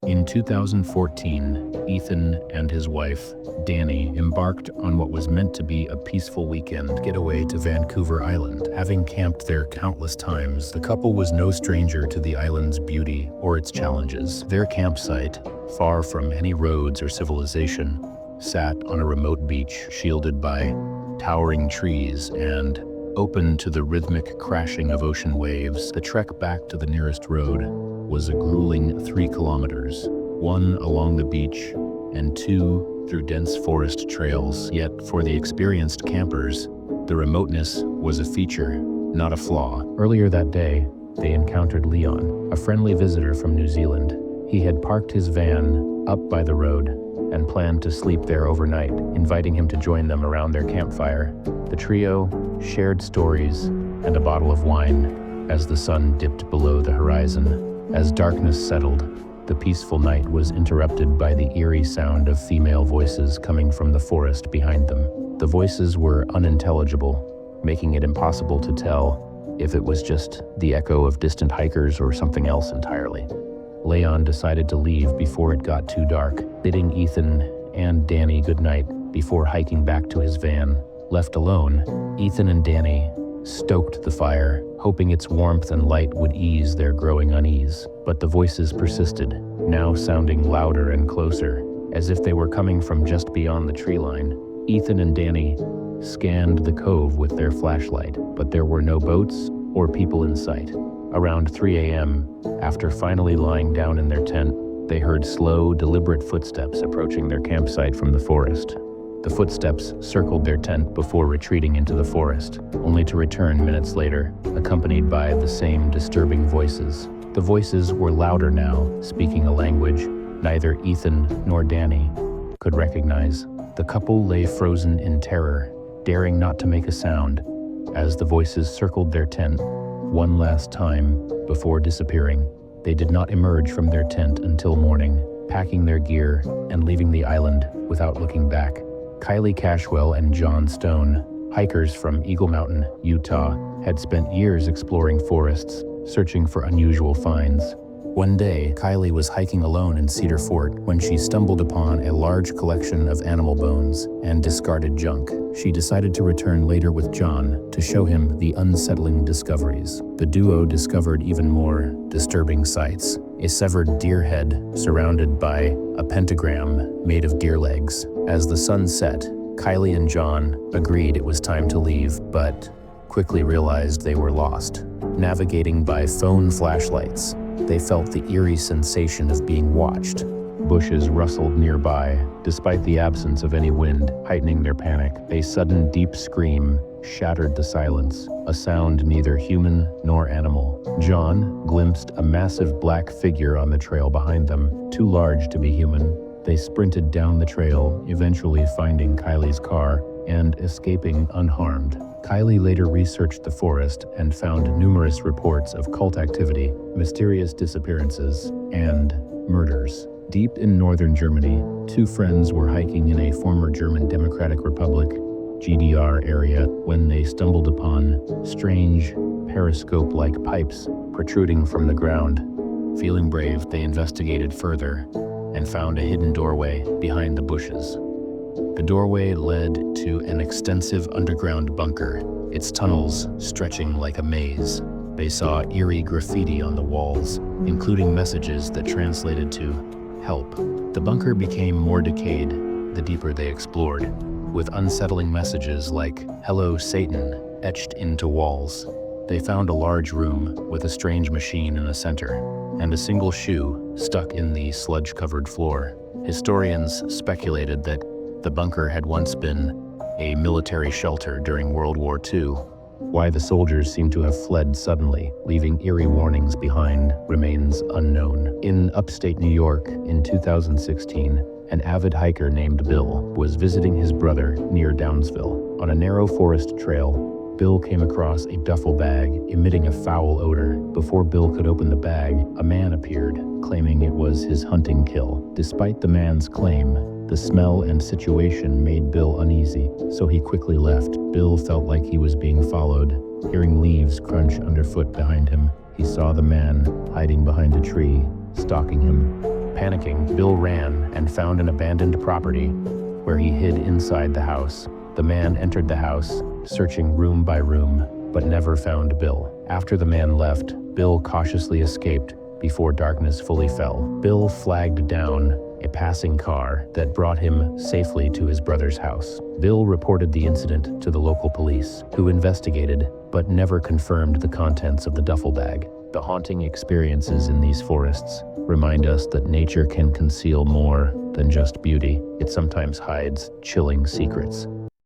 In 2014, Ethan and his wife, Danny, embarked on what was meant to be a peaceful weekend getaway to Vancouver Island. Having camped there countless times, the couple was no stranger to the island's beauty or its challenges. Their campsite, far from any roads or civilization, sat on a remote beach shielded by towering trees and open to the rhythmic crashing of ocean waves. The trek back to the nearest road was a grueling 3 kilometers, 1 along the beach and 2 through dense forest trails. Yet for the experienced campers, the remoteness was a feature, not a flaw. Earlier that day, they encountered Leon, a friendly visitor from New Zealand. He had parked his van up by the road and planned to sleep there overnight, inviting him to join them around their campfire. The trio shared stories and a bottle of wine as the sun dipped below the horizon. As darkness settled, the peaceful night was interrupted by the eerie sound of female voices coming from the forest behind them. The voices were unintelligible, making it impossible to tell if it was just the echo of distant hikers or something else entirely. Leon decided to leave before it got too dark, bidding Ethan and Danny goodnight before hiking back to his van. Left alone, Ethan and Danny stoked the fire, hoping its warmth and light would ease their growing unease. But the voices persisted, now sounding louder and closer, as if they were coming from just beyond the tree line. Ethan and Danny scanned the cove with their flashlight, but there were no boats or people in sight. Around 3 a.m., after finally lying down in their tent, they heard slow, deliberate footsteps approaching their campsite from the forest. The footsteps circled their tent before retreating into the forest, only to return minutes later, accompanied by the same disturbing voices. The voices were louder now, speaking a language neither Ethan nor Danny could recognize. The couple lay frozen in terror, daring not to make a sound, as the voices circled their tent one last time before disappearing. They did not emerge from their tent until morning, packing their gear and leaving the island without looking back. Kylie Cashwell and John Stone, hikers from Eagle Mountain, Utah, had spent years exploring forests, searching for unusual finds. One day, Kylie was hiking alone in Cedar Fort when she stumbled upon a large collection of animal bones and discarded junk. She decided to return later with John to show him the unsettling discoveries. The duo discovered even more disturbing sights. A severed deer head surrounded by a pentagram made of deer legs. As the sun set, Kylie and John agreed it was time to leave, but quickly realized they were lost. Navigating by phone flashlights, they felt the eerie sensation of being watched. Bushes rustled nearby, despite the absence of any wind, heightening their panic. A sudden deep scream shattered the silence, a sound neither human nor animal. John glimpsed a massive black figure on the trail behind them, too large to be human. They sprinted down the trail, eventually finding Kylie's car and escaping unharmed. Kylie later researched the forest and found numerous reports of cult activity, mysterious disappearances, and murders. Deep in northern Germany, 2 friends were hiking in a former German Democratic Republic, GDR area, when they stumbled upon strange, periscope-like pipes protruding from the ground. Feeling brave, they investigated further and found a hidden doorway behind the bushes. The doorway led to an extensive underground bunker, its tunnels stretching like a maze. They saw eerie graffiti on the walls, including messages that translated to "help." The bunker became more decayed the deeper they explored, with unsettling messages like "Hello, Satan" etched into walls. They found a large room with a strange machine in the center, and a single shoe stuck in the sludge-covered floor. Historians speculated that the bunker had once been a military shelter during World War II. Why the soldiers seem to have fled suddenly, leaving eerie warnings behind, remains unknown. In upstate New York in 2016, an avid hiker named Bill was visiting his brother near Downsville. On a narrow forest trail, Bill came across a duffel bag emitting a foul odor. Before Bill could open the bag, a man appeared, claiming it was his hunting kill. Despite the man's claim, the smell and situation made Bill uneasy, so he quickly left. Bill felt like he was being followed. Hearing leaves crunch underfoot behind him, he saw the man hiding behind a tree, stalking him. Panicking, Bill ran and found an abandoned property where he hid inside the house. The man entered the house, searching room by room, but never found Bill. After the man left, Bill cautiously escaped before darkness fully fell. Bill flagged down a passing car that brought him safely to his brother's house. Bill reported the incident to the local police, who investigated but never confirmed the contents of the duffel bag. The haunting experiences in these forests remind us that nature can conceal more than just beauty. It sometimes hides chilling secrets.